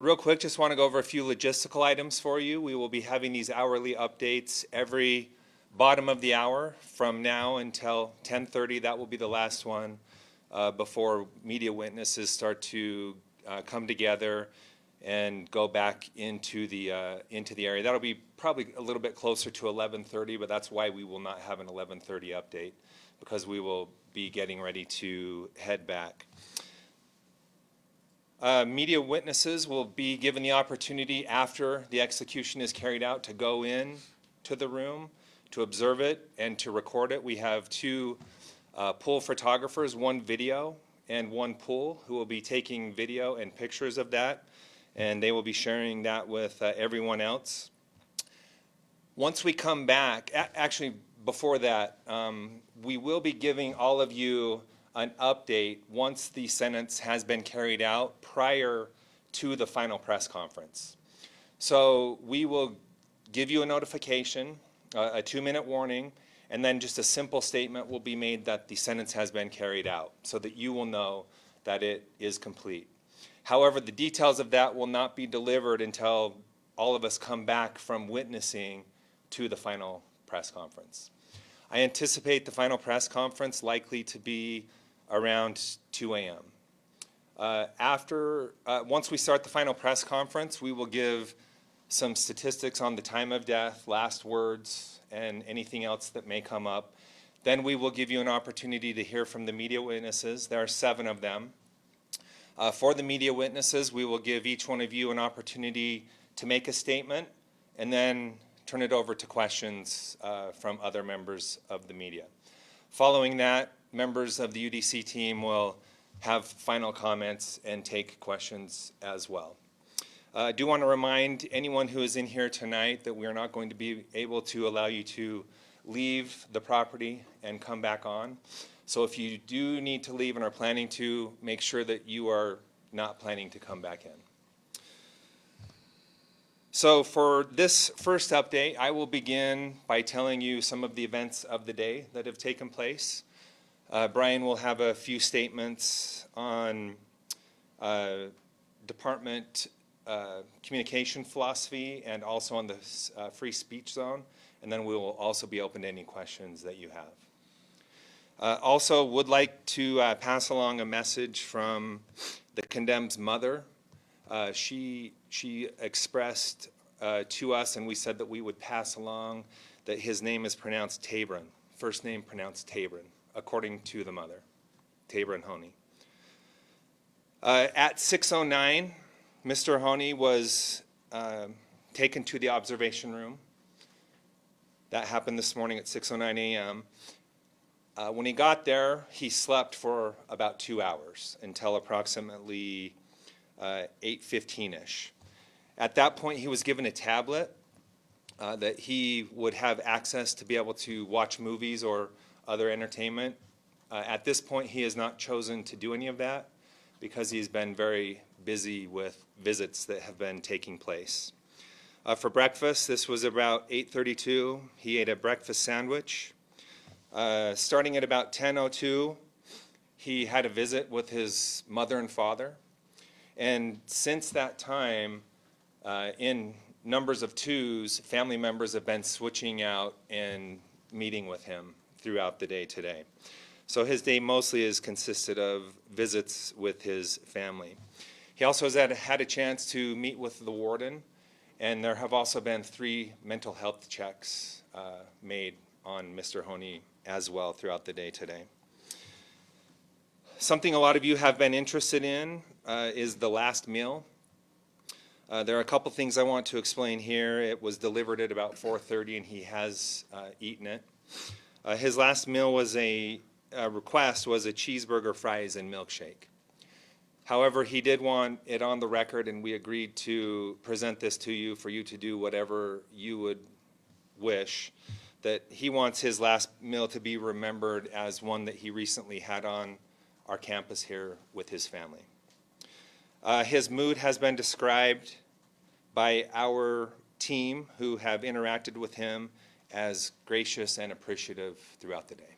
Real quick, just want to go over a few logistical items for you. We will be having these hourly updates every bottom of the hour from now until 10:30. That will be the last one before media witnesses start to come together and go back into the area. That'll be probably a little bit closer to 11:30, but that's why we will not have an 11:30 update, because we will be getting ready to head back. Media witnesses will be given the opportunity after the execution is carried out to go in to the room, to observe it, and to record it. We have two pool photographers, one video and one pool, who will be taking video and pictures of that, and they will be sharing that with everyone else. Once we come back, actually before that, we will be giving all of you an update once the sentence has been carried out prior to the final press conference. So we will give you a notification, a 2-minute warning, and then just a simple statement will be made that the sentence has been carried out, so that you will know that it is complete. However, the details of that will not be delivered until all of us come back from witnessing to the final press conference. I anticipate the final press conference likely to be around 2 a.m. Once we start the final press conference, we will give some statistics on the time of death, last words, and anything else that may come up. Then we will give you an opportunity to hear from the media witnesses. There are 7 of them. For the media witnesses, we will give each one of you an opportunity to make a statement and then turn it over to questions from other members of the media. Following that, members of the UDC team will have final comments and take questions as well. I do want to remind anyone who is in here tonight that we are not going to be able to allow you to leave the property and come back on. So if you do need to leave and are planning to, make sure that you are not planning to come back in. So for this first update, I will begin by telling you some of the events of the day that have taken place. Brian will have a few statements on department communication philosophy and also on the free speech zone, and then we will also be open to any questions that you have. Also would like to pass along a message from the condemned's mother. She expressed to us, and we said that we would pass along, that his name is pronounced Taberon, first name pronounced Taberon, according to the mother, Taberon Honie. At 6:09, Mr. Honie was taken to the observation room. That happened this morning at 6:09 a.m. When he got there, he slept for about 2 hours until approximately 8:15-ish. At that point, he was given a tablet that he would have access to be able to watch movies or other entertainment. At this point, he has not chosen to do any of that because he's been very busy with visits that have been taking place. For breakfast, this was about 8:32. He ate a breakfast sandwich. Starting at about 10:02, he had a visit with his mother and father. And since that time, in numbers of twos, family members have been switching out and meeting with him throughout the day today. So his day mostly is consisted of visits with his family. He also has had a chance to meet with the warden, and there have also been 3 mental health checks made on Mr. Honie as well throughout the day today. Something a lot of you have been interested in is the last meal. There are a couple things I want to explain here. It was delivered at about 4:30 and he has eaten it. His last meal was a request was a cheeseburger, fries, and milkshake. However, he did want it on the record, and we agreed to present this to you for you to do whatever you would wish, that he wants his last meal to be remembered as one that he recently had on our campus here with his family. His mood has been described by our team who have interacted with him as gracious and appreciative throughout the day.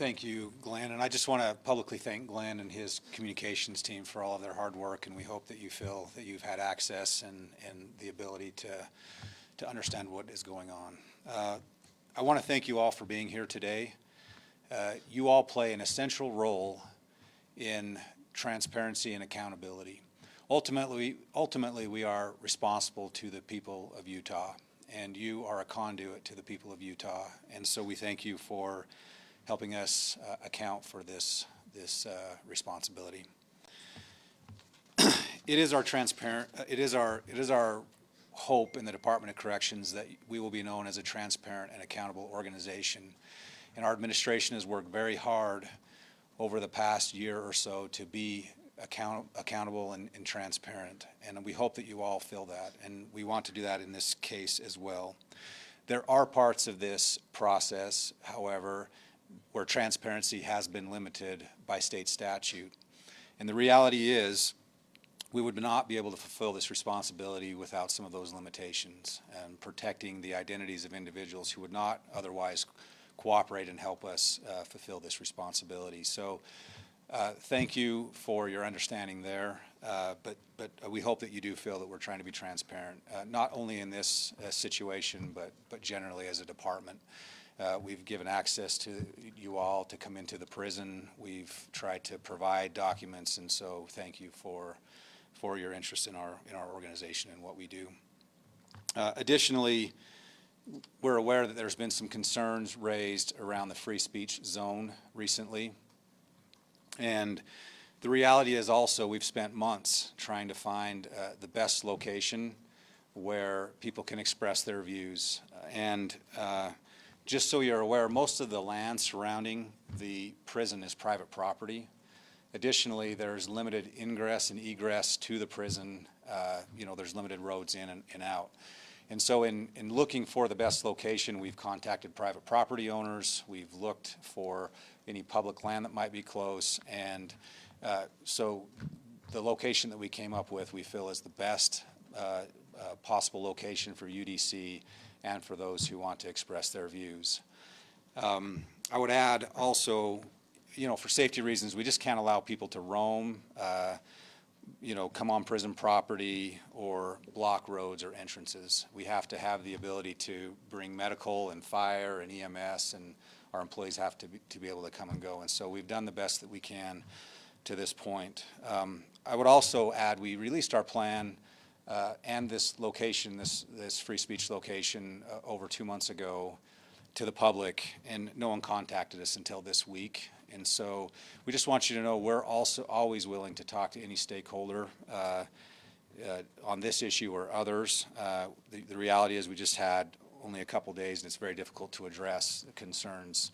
Thank you, Glenn. And I just want to publicly thank Glenn and his communications team for all of their hard work. And we hope that you feel that you've had access and the ability to understand what is going on. I want to thank you all for being here today. You all play an essential role in transparency and accountability. Ultimately, we are responsible to the people of Utah, and you are a conduit to the people of Utah. And so we thank you for helping us account for this responsibility. It is our hope in the Department of Corrections that we will be known as a transparent and accountable organization. And our administration has worked very hard over the past year or so to be accountable and transparent. And we hope that you all feel that. And we want to do that in this case as well. There are parts of this process, however, where transparency has been limited by state statute. And the reality is, we would not be able to fulfill this responsibility without some of those limitations and protecting the identities of individuals who would not otherwise cooperate and help us fulfill this responsibility. So thank you for your understanding there, but we hope that you do feel that we're trying to be transparent, not only in this situation, but generally as a department. We've given access to you all to come into the prison. We've tried to provide documents, and so thank you for your interest in our organization and what we do. Additionally, we're aware that there's been some concerns raised around the free speech zone recently. And the reality is also we've spent months trying to find the best location where people can express their views. And just so you're aware, most of the land surrounding the prison is private property. Additionally, there's limited ingress and egress to the prison. There's limited roads in and out. And so in looking for the best location, we've contacted private property owners. We've looked for any public land that might be close. And so the location that we came up with, we feel is the best possible location for UDC and for those who want to express their views. I would add also, for safety reasons, we just can't allow people to roam, come on prison property or block roads or entrances. We have to have the ability to bring medical and fire and EMS, and our employees have to be able to come and go. And so we've done the best that we can to this point. I would also add, we released our plan and this location, this free speech location, over 2 months ago to the public, and no one contacted us until this week. And so we just want you to know we're also always willing to talk to any stakeholder on this issue or others. The reality is we just had only a couple days, and it's very difficult to address the concerns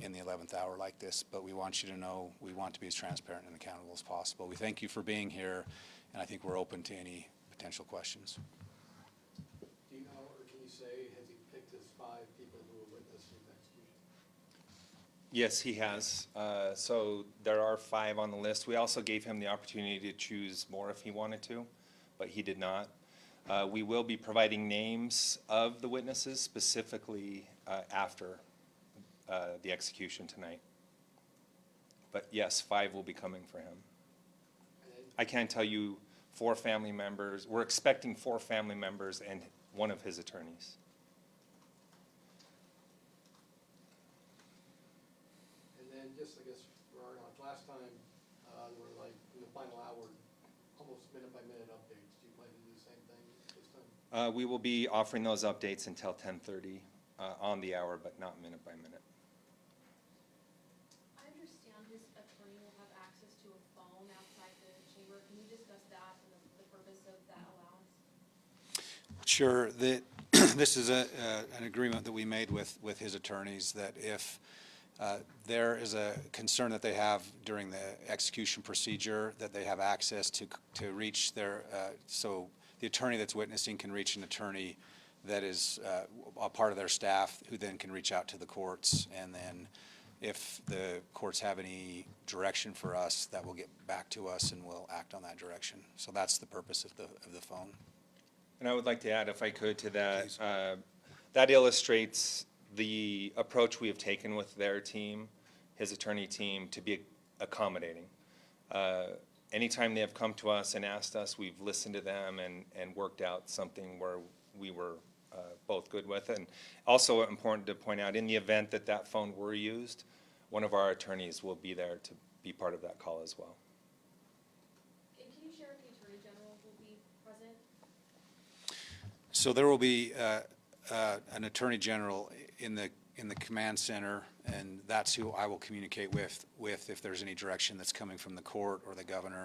in the 11th hour like this. But we want you to know we want to be as transparent and accountable as possible. We thank you for being here, and I think we're open to any potential questions. Do you know, or can you say, has he picked his 5 people who were witness to the execution? Yes, he has. So there are 5 on the list. We also gave him the opportunity to choose more if he wanted to, but he did not. We will be providing names of the witnesses specifically after the execution tonight. But yes, 5 will be coming for him. I can tell you 4 family members. We're expecting 4 family members and one of his attorneys. And then just, I guess, for our knowledge, last time, we were like, in the final hour, almost minute-by-minute updates. Do you plan to do the same thing this time? We will be offering those updates until 10:30 on the hour, but not minute by minute. I understand his attorney will have access to a phone outside the chamber. Can you discuss that and the purpose of that allowance? Sure. This is an agreement that we made with his attorneys that if there is a concern that they have during the execution procedure, that they have access to reach their, so the attorney that's witnessing can reach an attorney that is a part of their staff who then can reach out to the courts. And then if the courts have any direction for us, that will get back to us and we'll act on that direction. So that's the purpose of the phone. And I would like to add, if I could, to that, that illustrates the approach we have taken with their team his attorney team to be accommodating. Anytime they have come to us and asked us, we've listened to them and worked out something where we were both good with. And also important to point out, in the event that that phone were used, one of our attorneys will be there to be part of that call as well. And can you share if the Attorney General will be present? So there will be an Attorney General in the command center, and that's who I will communicate with if there's any direction that's coming from the court or the governor